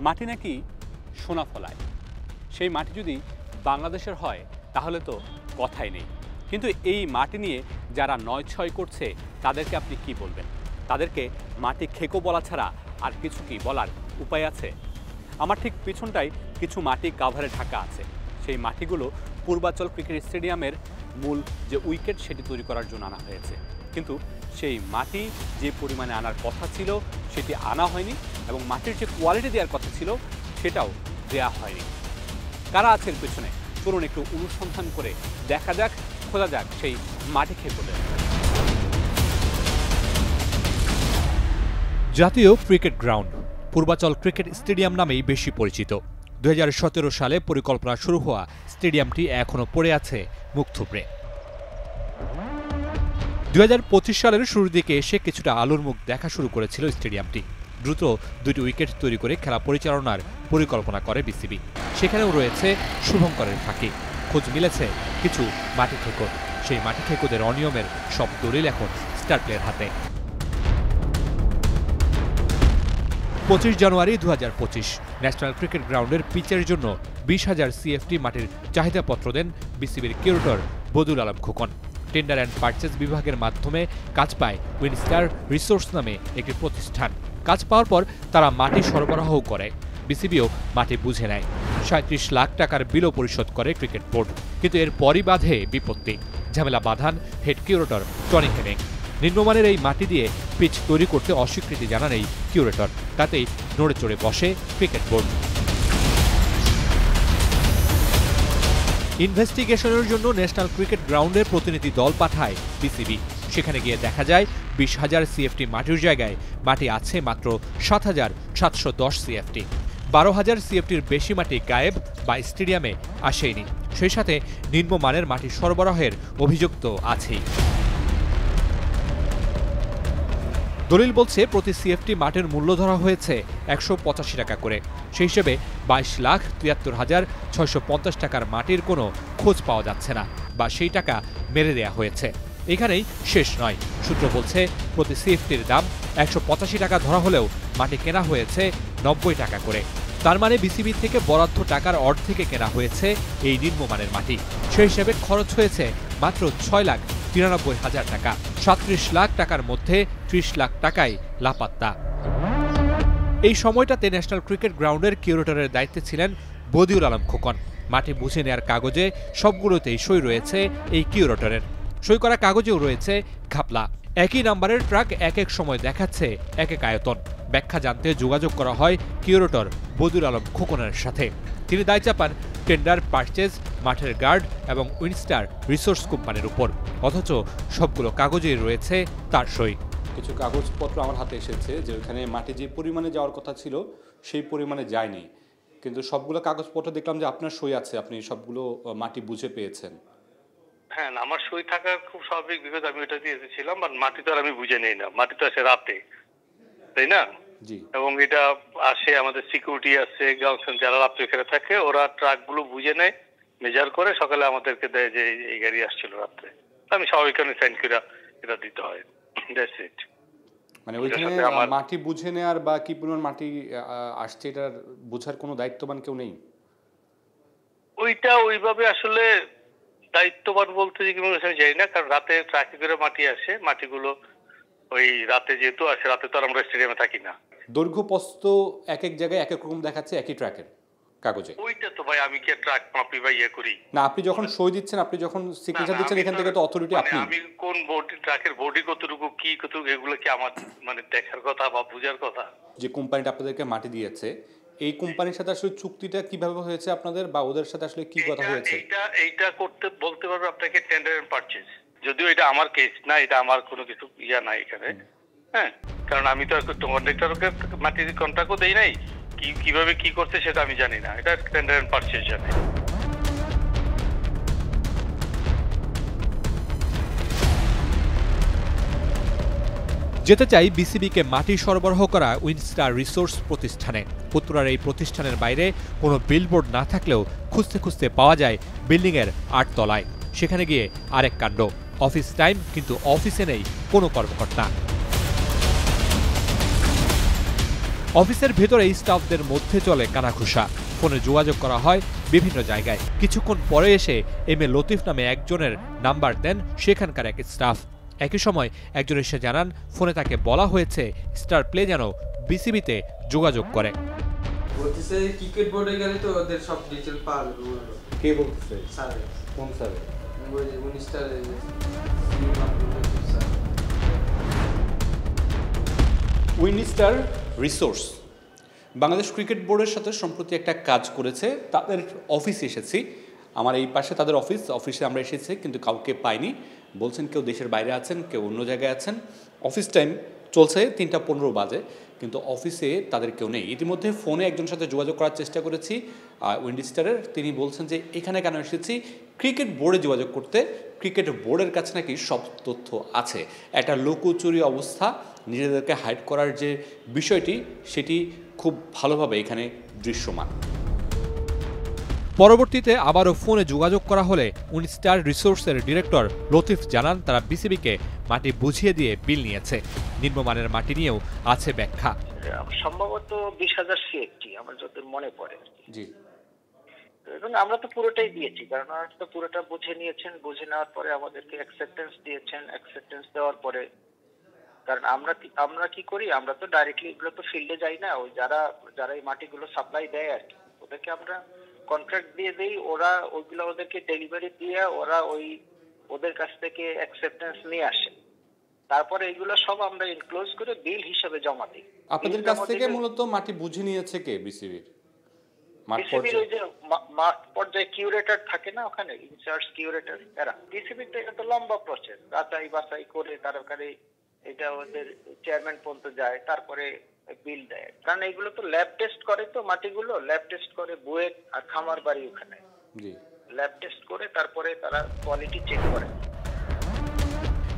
মাটি নাকি সোনা ফলায়। সেই মাটি যদি বাংলাদেশের হয় তাহলে তো কথাই নেই। কিন্তু এই মাটি নিয়ে যারা নয়-ছয় করছে তাদেরকে আপনি কি বলবেন? তাদেরকে মাটি খেকো বলা ছাড়া আর কিছু কি বলার উপায় আছে? আমার ঠিক পিছনটায় কিছু মাটি কাভারে ঢাকা আছে। সেই মাটিগুলো পূর্বাচল ক্রিকেট স্টেডিয়ামের মূল যে উইকেট সেটি তৈরি করার জন্য আনা হয়েছে। কিন্তু সেই মাটি যে পরিমাণে আনার কথা ছিল সেটি আনা হয়নি এবং মাটির যে কোয়ালিটি দেওয়ার কথা ছিল সেটাও দেয়া হয়নি। কারা আছে এর পেছনে? চলুন একটু অনুসন্ধান করে দেখা যাক, খোঁজা যাক সেই মাটি খেকোদের। জাতীয় cricket ground Purbachal cricket stadium নামেই বেশি পরিচিত। 2017 সালে পরিকল্পনা শুরু হওয়া স্টেডিয়ামটি এখনও পড়ে আছে মুখ থুবড়ে। 2025 সালের শুরুর দিকে এসে কিছুটা আলোর মুখ দেখা শুরু করেছিল স্টেডিয়ামটি। দ্রুত 2টি উইকেট তৈরি করে খেলা পরিচালনার পরিকল্পনা করে বিসিবি। সেখানেও রয়েছে শুভঙ্করের ফাঁকি। খোঁজ মিলেছে কিছু মাটি খেকোর। সেই মাটি খেকোদের অনিয়মের সব দলিল এখন স্টার প্লেয়ার হাতে। 25 জানুয়ারি 2025 ন্যাশনাল ক্রিকেট গ্রাউন্ডের পিচের জন্য 20,000 সিএফটি মাটির চাহিদাপত্র দেন বিসিবির curator Badiul Alam Khokon. Tender and purchase বিভাগের মাধ্যমে কাজ পায় উইনস্টার রিসোর্স নামে একটি প্রতিষ্ঠান। কাজ পাওয়ার পর তারা মাটি সরবরাহ করে। বিসিবিও মাটি বুঝে নেয়। 37 লাখ টাকার বিলও পরিশোধ করে ক্রিকেট বোর্ড। কিন্তু এর পরই বাধে বিপত্তি। ঝামেলা বাঁধান হেড কিউরেটর টনি হেমিং। নিম্নমানের এই মাটি দিয়ে পিচ তৈরি করতে অস্বীকৃতি জানান এই কিউরেটর। তাতেই নড়ে চড়ে বসে ক্রিকেট বোর্ড। ইনভেস্টিগেশনের জন্য ন্যাশনাল ক্রিকেট গ্রাউন্ডের প্রতিনিধি দল পাঠায় বিসিবি। সেখানে গিয়ে দেখা যায় 20,000 সিএফটি মাটির জায়গায় মাটি আছে মাত্র 7,710 সিএফটি। 12,000 সিএফটির বেশি মাটি গায়েব বা স্টেডিয়ামে আসেনি। সেই সাথে নিম্নমানের মাটি সরবরাহের অভিযোগ তো আছেই। দলিল বলছে প্রতি সিএফটি মাটির মূল্য ধরা হয়েছে 185 টাকা করে। সেই হিসেবে 22,73,650 টাকার মাটির কোনো খোঁজ পাওয়া যাচ্ছে না, বা সেই টাকা মেরে দেয়া হয়েছে। এখানেই শেষ নয়। সূত্র বলছে প্রতি সিএফটির দাম 185 টাকা ধরা হলেও মাটি কেনা হয়েছে 90 টাকা করে। তার মানে বিসিবি থেকে বরাদ্দ টাকার অর্ধেকে কেনা হয়েছে এই নিম্নমানের মাটি। সেই হিসেবে খরচ হয়েছে মাত্র 6,93,000 টাকা। 37 লাখ টাকার মধ্যে 30 লাখ টাকাই লাপাত্তা। এই সময়টাতে ন্যাশনাল ক্রিকেট গ্রাউন্ডের কিউরেটরের দায়িত্বে ছিলেন বদিউল আলম খোকন। মাটি বুঝে নেয়ার কাগজে সবগুলোতেই সই রয়েছে এই কিউরেটরের। সই করা কাগজেও রয়েছে ঘাপলা। একই নাম্বারের ট্রাক এক এক সময় দেখাচ্ছে এক এক আয়তন। ব্যাখ্যা জানতে যোগাযোগ করা হয় কিউরেটর বদিউল আলম খোকনের সাথে। তিনি দায় চাপান টেন্ডার, পারচেজ, মাঠের গার্ড এবং উইনস্টার রিসোর্স কোম্পানির উপর। অথচ সবগুলো কাগজেই রয়েছে তার সই। কিছু কাগজপত্র আমার হাতে এসেছে যে ওখানে মাটি যে পরিমাণে যাওয়ার কথা ছিল সেই পরিমাণে যায়নি, কিন্তু সবগুলো কাগজপত্র দেখলাম যে আপনার সই আছে, আপনি সবগুলো মাটি বুঝে পেয়েছেন। হ্যাঁ, আমার সই থাকা খুব স্বাভাবিক, বিকজ আমি এটা দিয়ে এসেছিলাম। বাট মাটি তো আর আমি বুঝে নেই না, মাটি তো আসে রাতে, তাই না? জি। এবং এটা আসে, আমাদের সিকিউরিটি আছে, যারা রাত্রে এখানে থাকে, ওরা ট্রাকগুলো বুঝে নেয়, মেজার করে সকালে আমাদেরকে দেয় যে এই গাড়ি আসছিল রাত্রে। আমি স্বাভাবিক সাইন করে এটা দিতে হয়। That's it. মানে ওইখানে মাটি বুঝে নেওয়ার বা কি পরিমাণ মাটি আসছে এটার বোঝার কোনো দায়িত্ববান কেউ নেই? ওইটা ওইভাবে আসলে দায়িত্ববান বলতে যে আমি জানি না, কারণ রাতে ট্রাকে করে মাটি আসে। মাটিগুলো ওই রাতে যেহেতু আসে, রাতে তো আর আমরা স্টেডিয়ামে থাকি না। দৈর্ঘ্য প্রস্থ এক এক জায়গায় এক এক রকম দেখাচ্ছে একই ট্রাকের কাগজে। ওইটা তো ভাই আমি কি ট্রাক মাপি বা ইয়ে করি না? আপনি যখন সই দিচ্ছেন, আপনি যখন সিগনেচার দিচ্ছেন, এখান থেকে তো অথরিটি আপনি। আমি কোন বডি, ট্রাকের বডি কতটুকু, কি কতটুকু, এগুলো কি আমার মানে দেখার কথা বা বুঝার কথা? যে কোম্পানিটা আপনাদেরকে মাটি দিয়েছে, এই কোম্পানির সাথে আসলে চুক্তিটা কিভাবে হয়েছে আপনাদের, বা ওদের সাথে আসলে কি কথা হয়েছে? এইটা করতে বলতে পারবে আপনাকে টেন্ডার এন্ড পারচেজ। যদিও এটা আমার কেস না, এটা আমার কোনো কিছু ইয়া নাই এখানে। হ্যাঁ, কারণ আমি তো কন্ট্রাক্টরকে মাটির কন্ট্রাক্টও দেই নাই। কিভাবে কি করছে সেটা আমি জানি না, এটা টেন্ডার এন্ড পারচেজ জানে। যেতে চাই বিসিবিকে মাটি সরবরাহ করা উইনস্টার রিসোর্স প্রতিষ্ঠানে। উত্তরার এই প্রতিষ্ঠানের বাইরে কোনো বিলবোর্ড না থাকলেও খুঁজতে খুঁজতে পাওয়া যায় বিল্ডিংয়ের 8 তলায়। সেখানে গিয়ে আরেক কাণ্ড। অফিস টাইম, কিন্তু অফিসে নেই কোনো কর্মকর্তা। অফিসের ভেতরেই স্টাফদের মধ্যে চলে কানাঘুষা। ফোনে যোগাযোগ করা হয় বিভিন্ন জায়গায়। কিছুক্ষণ পরে এসে এম এ লতিফ নামে একজনের নাম্বার দেন সেখানকার এক স্টাফ। একই সময় একজন এসে জানান ফোনে তাকে বলা হয়েছে স্টার প্লে যেন বিসিবিতে যোগাযোগ করে। বলতেছে ক্রিকেট বোর্ডে গেলে তো ওদের সব ডিটেল পাওয়া যাবে বললো। কে বলতেছে? স্যার। কোন স্যার? ওই 19টা উইনস্টার রিসোর্স বাংলাদেশ ক্রিকেট বোর্ডের সাথে সম্প্রতি একটা কাজ করেছে। তাদের অফিসে এসেছি, আমার এই পাশে তাদের অফিসে আমরা এসেছি, কিন্তু কাউকে পাইনি। বলছেন কেউ দেশের বাইরে আছেন, কেউ অন্য জায়গায় আছেন। অফিস টাইম চলছে, 3টা 15 বাজে, কিন্তু অফিসে তাদের কেউ নেই। ইতিমধ্যে ফোনে একজনের সাথে যোগাযোগ করার চেষ্টা করেছি উইন্ডিস্টারের। তিনি বলছেন যে এখানে কেন এসেছি, ক্রিকেট বোর্ডে যোগাযোগ করতে। ক্রিকেট বোর্ডের কাছে নাকি সব তথ্য আছে। একটা লুকোচুরি অবস্থা, নিজেদেরকে হাইড করার যে বিষয়টি, সেটি খুব ভালোভাবে এখানে দৃশ্যমান। পরবর্তীতে আবারও ফোনে যোগাযোগ করা হলে উইনস্টার রিসোর্সের ডিরেক্টর লতিফ জানান তারা বিসিবিকে মাটি বুঝিয়ে দিয়ে বিল নিয়েছে। নিম্নমানের মাটি নিয়েও আছে ব্যাখ্যা। সম্ভবত 20,000 সিএফটি আমার যত মনে পড়ে। জি, এবং আমরা তো পুরোটাই দিয়েছি, কারণ ওরা তো পুরোটা বুঝে নিয়েছেন। বুঝে নেওয়ার পরে আমাদেরকে অ্যাকসেপ্টেন্স দিয়েছেন। অ্যাকসেপ্টেন্স দেওয়ার পরে, কারণ আমরা কি করি, আমরা তো ডাইরেক্টলি এগুলো তো ফিল্ডে যাই না। ওই যারা এই মাটিগুলো সাপ্লাই দেয় আর কি, ওদেরকে আমরা কন্ট্রাক্ট দিয়ে দেই। ওরা ওইগুলো ওদেরকে ডেলিভারি দিয়ে ওদের কাছ থেকে অ্যাকসেপ্টেন্স নিয়ে আসে। তারপরে এইগুলো সব আমরা ইনক্লোজ করে বিল হিসেবে জমা দিই। আপনাদের কাছ থেকে মূলত মাটি বুঝে নিয়েছে কে? বিসিবির বিসিবির ওই যে মাঠ পর্যায়ে কিউরেটর থাকে না, ওখানে ইনচার্জ কিউরেটর এরা। বিসিবির তো এটা তো লম্বা প্রসেস, যাচাই বাছাই করে তারপরে এটা ওদের চেয়ারম্যান পর্যন্ত যায়, তারপরে বিল দেয়। কারণ এইগুলো তো ল্যাব টেস্ট করে, তো মাটিগুলো ল্যাব টেস্ট করে বুয়েট আর খামার বাড়ি ওখানে ল্যাব টেস্ট করে তারপরে তারা কোয়ালিটি চেক করে।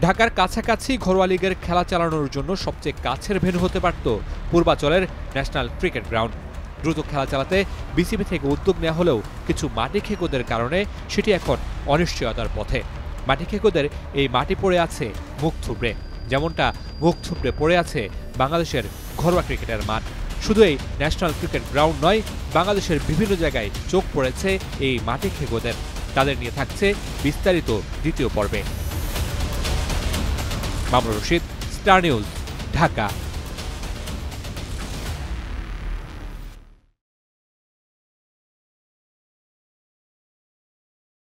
ঢাকার কাছাকাছি ঘরোয়া লিগের খেলা চালানোর জন্য সবচেয়ে কাছের ভেন্যু হতে পারত পূর্বাচলের ন্যাশনাল ক্রিকেট গ্রাউন্ড। দ্রুত খেলা চালাতে বিসিবি থেকে উদ্যোগ নেওয়া হলেও কিছু মাটি খেকোদের কারণে সেটি এখন অনিশ্চয়তার পথে। মাটি খেকোদের এই মাটি পড়ে আছে মুখ থুবড়ে, যেমনটা মুখ থুবড়ে পড়ে আছে বাংলাদেশের ঘরোয়া ক্রিকেটের মাঠ। শুধু এই ন্যাশনাল ক্রিকেট গ্রাউন্ড নয়, বাংলাদেশের বিভিন্ন জায়গায় চোখ পড়েছে এই মাটি খেকোদের। তাদের নিয়ে থাকছে বিস্তারিত দ্বিতীয় পর্বে। Mamunur Rashid, star news, Dhaka.